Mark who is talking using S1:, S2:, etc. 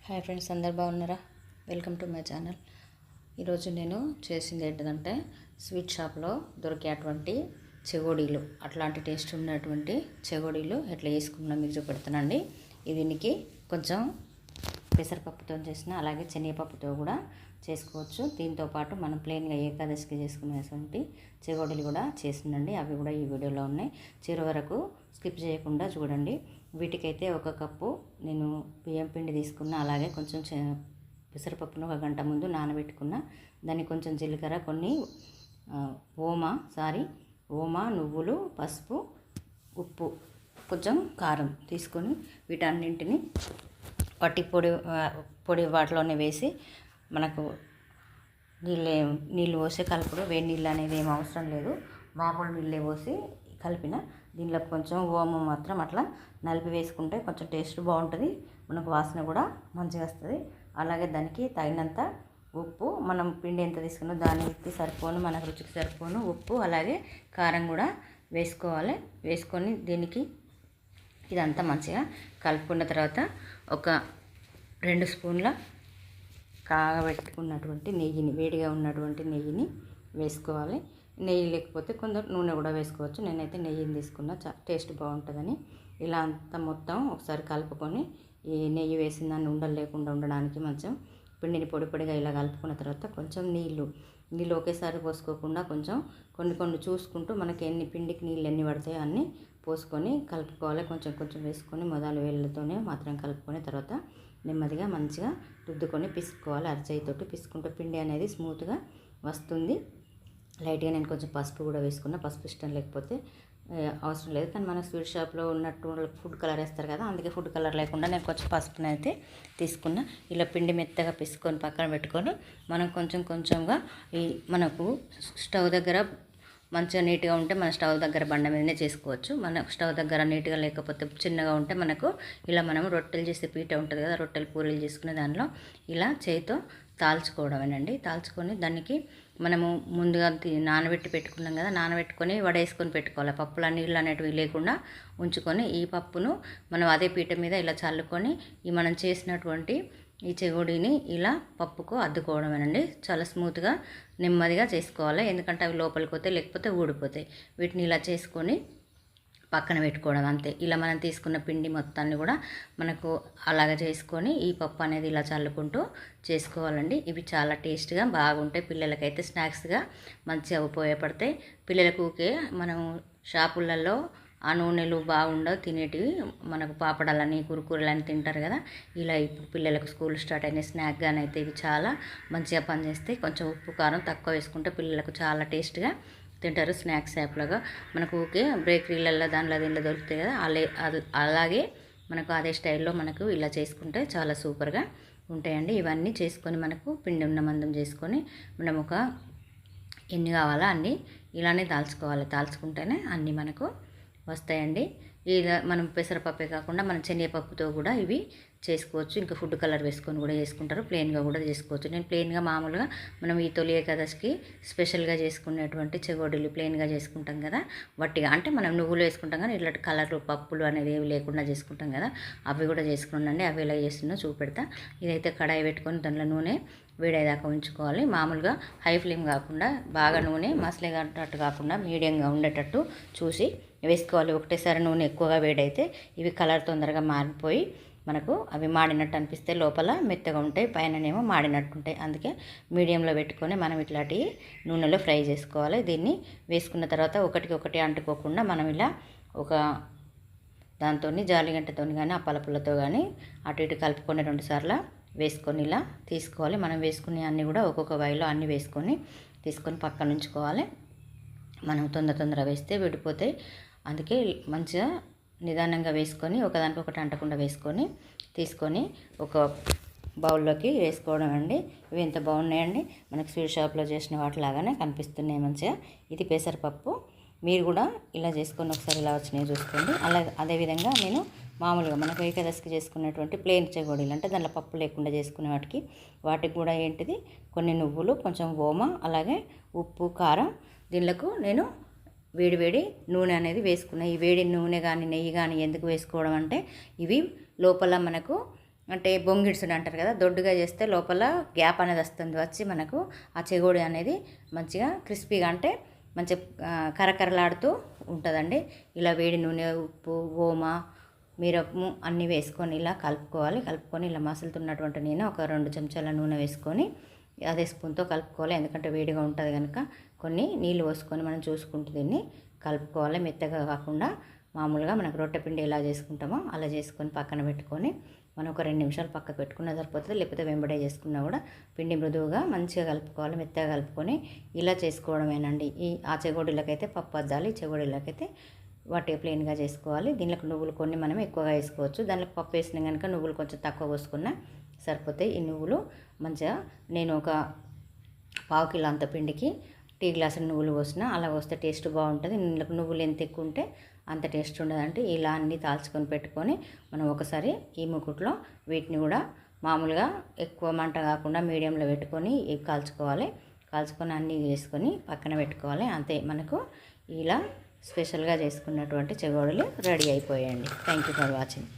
S1: Hi friends, అందరు బాగున్నారా? Welcome to my channel. ఈరోజు నేను చేసింది ఏంటిదంటే స్వీట్ షాప్లో దొరికేటువంటి చెగోడీలు, అట్లాంటి టేస్ట్ ఉన్నటువంటి చెగోడీలు ఎట్లా చేసుకున్నా మీకు చూపెడతానండి. దీనికి కొంచెం పెసరపప్పుతో చేసిన, అలాగే శనగపప్పుతో కూడా చేసుకోవచ్చు. దీంతో పాటు మనం ప్లెయిన్గా ఏకాదశికి చేసుకునేటువంటి చెగోడీలు కూడా చేసిందండి. అవి కూడా ఈ వీడియోలో ఉన్నాయి. చివరి వరకు స్కిప్ చేయకుండా చూడండి. వీటికైతే ఒక కప్పు నేను బియ్యం పిండి తీసుకున్న, అలాగే కొంచెం పెసరపప్పును ఒక గంట ముందు నానబెట్టుకున్న. దాన్ని కొంచెం జీలకర్ర, కొన్ని ఓమా, నువ్వులు, పసుపు, ఉప్పు, కొంచెం కారం తీసుకొని వీటన్నింటిని పట్టి పొడి వాటిలోనే వేసి, మనకు నీళ్ళు పోసి కలుపుడు. వేడి నీళ్ళు అనేది ఏం అవసరం లేదు, మామూలు నీళ్ళే పోసి కలిపిన. దీనిలో కొంచెం ఓమం మాత్రం అట్లా నలిపి వేసుకుంటే కొంచెం టేస్ట్ బాగుంటుంది, మనకు వాసన కూడా మంచిగా వస్తుంది. అలాగే దానికి తగినంత ఉప్పు, మనం పిండి ఎంత తీసుకున్నా దానికి సరిపోను, మనకు రుచికి సరిపోను ఉప్పు, అలాగే కారం కూడా వేసుకోవాలి. వేసుకొని దీనికి ఇదంతా మంచిగా కలుపుకున్న తర్వాత ఒక 2 స్పూన్ల కాగబెట్టుకున్నటువంటి నెయ్యిని, వేడిగా ఉన్నటువంటి నెయ్యిని వేసుకోవాలి. నెయ్యి లేకపోతే కొందరు నూనె కూడా వేసుకోవచ్చు. నేనైతే నెయ్యిని తీసుకున్నా, టేస్ట్ బాగుంటుందని. ఇలా అంతా మొత్తం ఒకసారి కలుపుకొని, ఈ నెయ్యి వేసిన దాన్ని ఉండలు లేకుండా ఉండడానికి మంచిగా పిండిని పొడిగా ఇలా కలుపుకున్న తర్వాత కొంచెం నీళ్ళు ఒకేసారి పోసుకోకుండా కొంచెం కొన్ని చూసుకుంటూ, మనకి పిండికి నీళ్ళు ఎన్ని పడతాయో అన్నీ పోసుకొని కలుపుకోవాలి. కొంచెం వేసుకొని మొదలు వేళ్ళతోనే మాత్రం కలుపుకొని తర్వాత నెమ్మదిగా మంచిగా రుద్దుకొని పిసుకోవాలి. అరచేయితోటి పిసుకుంటే పిండి అనేది స్మూత్గా వస్తుంది. లైట్గా నేను కొంచెం పసుపు కూడా వేసుకున్నా. పసుపు ఇష్టం లేకపోతే అవసరం లేదు, కానీ మన స్వీట్ షాప్లో ఉన్నట్టు ఫుడ్ కలర్ వేస్తారు కదా, అందుకే ఫుడ్ కలర్ లేకుండా నేను కొంచెం పసుపుని అయితే తీసుకున్నా. ఇలా పిండి మెత్తగా పిసుకొని పక్కన పెట్టుకొని, మనం కొంచెంగా మనకు స్టవ్ దగ్గర మంచిగా నీట్గా ఉంటే మన స్టవ్ దగ్గర బండ మీదనే చేసుకోవచ్చు. మన స్టవ్ దగ్గర నీట్గా లేకపోతే చిన్నగా ఉంటే మనకు ఇలా మనం రొట్టెలు చేసే పీట ఉంటుంది కదా, రొట్టెలు పూరీలు చేసుకునే దానిలో ఇలా చేతితో తాల్చుకోవడమేనండి. తాల్చుకొని దానికి మనము ముందుగా నానబెట్టి పెట్టుకున్నాం కదా, నానబెట్టుకొని వడేసుకొని పెట్టుకోవాలి. పప్పుల నీళ్ళు అనేటివి లేకుండా ఉంచుకొని, ఈ పప్పును మనం అదే పీట మీద ఇలా చల్లుకొని మనం చేసినటువంటి ఈ చెగోడీని ఇలా పప్పుకు అద్దుకోవడమేనండి. చాలా స్మూత్గా నెమ్మదిగా చేసుకోవాలి, ఎందుకంటే అవి లోపలికి పోతాయి, లేకపోతే ఊడిపోతాయి. వీటిని ఇలా చేసుకొని పక్కన పెట్టుకోవడం అంతే. ఇలా మనం తీసుకున్న పిండి మొత్తాన్ని కూడా మనకు అలాగ చేసుకొని ఈ పప్పు అనేది ఇలా చల్లుకుంటూ చేసుకోవాలండి. ఇవి చాలా టేస్ట్గా బాగుంటాయి. పిల్లలకైతే స్నాక్స్గా మంచిగా ఉపయోగపడతాయి. పిల్లలకు మనం షాపులలో ఆ నూనెలు బాగుండవు తినేటివి, మనకు పాపడాలని కురుకురలని తింటారు కదా, ఇలా ఇప్పుడు పిల్లలకు స్కూల్ స్టార్ట్ అయిన స్నాక్గానే అయితే ఇవి చాలా మంచిగా పనిచేస్తాయి. కొంచెం ఉప్పు కారం తక్కువ వేసుకుంటే పిల్లలకు చాలా టేస్ట్గా తింటారు. స్నాక్స్ యాప్లాగా మనకు బేకరీలలో దీనిలో దొరుకుతాయి కదా, అలాగే మనకు అదే స్టైల్లో మనకు ఇలా చేసుకుంటే చాలా సూపర్గా ఉంటాయండి. ఇవన్నీ చేసుకొని మనకు పిండి ఉన్న మందం చేసుకొని మనం ఒక ఎన్ని కావాలో అన్నీ ఇలానే తాల్చుకుంటేనే అన్నీ మనకు వస్తాయండి. ఇలా మనం పెసరపప్పే కాకుండా మనం శనగపప్పుతో కూడా ఇవి చేసుకోవచ్చు. ఇంకా ఫుడ్ కలర్ వేసుకొని కూడా చేసుకుంటారు, ప్లెయిన్గా కూడా చేసుకోవచ్చు. నేను ప్లెయిన్గా మామూలుగా మనం ఈ తొలి ఏకాదశికి స్పెషల్గా చేసుకునేటువంటి చెగోడీలు ప్లెయిన్గా చేసుకుంటాం కదా, వట్టిగా అంటే మనం నువ్వులు వేసుకుంటాం కానీ ఇట్లాంటి కలర్లు పప్పులు అనేది ఏవి లేకుండా చేసుకుంటాం కదా, అవి కూడా చేసుకున్నాండి. అవి ఎలా చేస్తున్నా చూపెడతా. ఇదైతే కడాయి పెట్టుకొని దాంట్లో నూనె వేడేదాకా ఉంచుకోవాలి. మామూలుగా హై ఫ్లేమ్ కాకుండా, బాగా నూనె మసలేటట్టు కాకుండా మీడియంగా ఉండేటట్టు చూసి వేసుకోవాలి. ఒకటేసారి నూనె ఎక్కువగా వేడైతే ఇవి కలర్ తొందరగా మారిపోయి మనకు అవి మాడినట్టు అనిపిస్తే లోపల మెత్తగా ఉంటాయి, పైననేమో మాడినట్టు ఉంటాయి. అందుకే మీడియంలో పెట్టుకొని మనం ఇట్లాంటి నూనెలో ఫ్రై చేసుకోవాలి. దీన్ని వేసుకున్న తర్వాత ఒకటికొకటి అంటుకోకుండా మనం ఇలా ఒక దాంతో జాలిగంటతో కానీ అప్పలపుల్లతో కానీ అటు ఇటు కలుపుకొని 2 సార్లు వేసుకొని ఇలా తీసుకోవాలి. మనం వేసుకునే అన్నీ కూడా ఒక్కొక్క వాయిలో అన్నీ తీసుకొని పక్కన ఉంచుకోవాలి. మనం తొందర వేస్తే విడిపోతాయి, అందుకే మంచిగా నిదానంగా వేసుకొని ఒకదానికొకటి అంటకుండా వేసుకొని తీసుకొని ఒక బౌల్లోకి వేసుకోవడం అండి. ఇవి ఎంత బాగున్నాయండి, మనకి స్వీట్ షాప్లో చేసిన వాటిలాగానే కనిపిస్తున్నాయి మంచిగా. ఇది పెసరపప్పు. మీరు కూడా ఇలా చేసుకొని ఒకసారి ఇలా వచ్చినాయి చూసుకోండి. అదేవిధంగా నేను మామూలుగా మనకు ఏకాదశికి చేసుకునేటువంటి ప్లెయిన్ చెగోడీలు, అంటే దాంట్లో పప్పు లేకుండా చేసుకునే వాటికి కూడా ఏంటిది కొన్ని నువ్వులు, కొంచెం ఓమ, అలాగే ఉప్పు, కారం. దీనిలకు నేను వేడి నూనె అనేది వేసుకున్నా. ఈ వేడి నూనె కానీ నెయ్యి కానీ ఎందుకు వేసుకోవడం అంటే ఇవి లోపల మనకు అంటే బొంగిడ్సుడు అంటారు కదా, దొడ్డుగా చేస్తే లోపల గ్యాప్ అనేది వస్తుంది, వచ్చి మనకు ఆ చెగోడి అనేది మంచిగా క్రిస్పీగా అంటే మంచిగా కరకరలాడుతూ ఉంటుందండి. ఇలా వేడి నూనె, ఉప్పు, ఓమ, మిరపము అన్నీ వేసుకొని ఇలా కలుపుకోవాలి. కలుపుకొని ఇలా మసులుతున్నటువంటి నేను ఒక 2 చెంచాల నూనె వేసుకొని అదే స్పూన్తో కలుపుకోవాలి. ఎందుకంటే వేడిగా ఉంటుంది కనుక కొన్ని నీళ్ళు పోసుకొని మనం చూసుకుంటూ దీన్ని కలుపుకోవాలి. మెత్తగా కాకుండా మామూలుగా మనకు రొట్టె పిండి ఎలా చేసుకుంటామో అలా చేసుకొని పక్కన పెట్టుకొని మనం ఒక 2 నిమిషాలు పక్కకు పెట్టుకున్నా సరిపోతుంది. లేకపోతే వెంబడే చేసుకున్నా కూడా పిండి మృదువుగా మంచిగా కలుపుకోవాలి. మెత్తగా కలుపుకొని ఇలా చేసుకోవడమేనండి. ఆ చెగోడీలకైతే పప్పు అద్దాలి, చెగోడీలకైతే వాటి ప్లెయిన్గా చేసుకోవాలి. దీనికి నువ్వులు కొన్ని మనం ఎక్కువగా వేసుకోవచ్చు. దాంట్లో పప్పు వేసినా కనుక నువ్వులు కొంచెం తక్కువ పోసుకున్నా సరిపోతాయి. ఈ నువ్వులు మంచిగా నేను ఒక 1/4 కిలో అంత పిండికి టీ గ్లాసు నువ్వులు పోసిన, అలా పోస్తే టేస్ట్ బాగుంటుంది. ఇందులో నువ్వులు ఎంత ఎక్కువ ఉంటే అంత టేస్ట్ ఉండదంటే ఇలా అన్నీ తాల్చుకొని పెట్టుకొని మనం ఒకసారి ఈ మూకుట్లో వీటిని కూడా మామూలుగా ఎక్కువ మంట కాకుండా మీడియంలో పెట్టుకొని కాల్చుకోవాలి. కాల్చుకొని అన్నీ వేసుకొని పక్కన పెట్టుకోవాలి. అంతే, మనకు ఇలా స్పెషల్గా చేసుకున్నటువంటి చెగోడీలు రెడీ అయిపోయాయండి. Thank you for watching.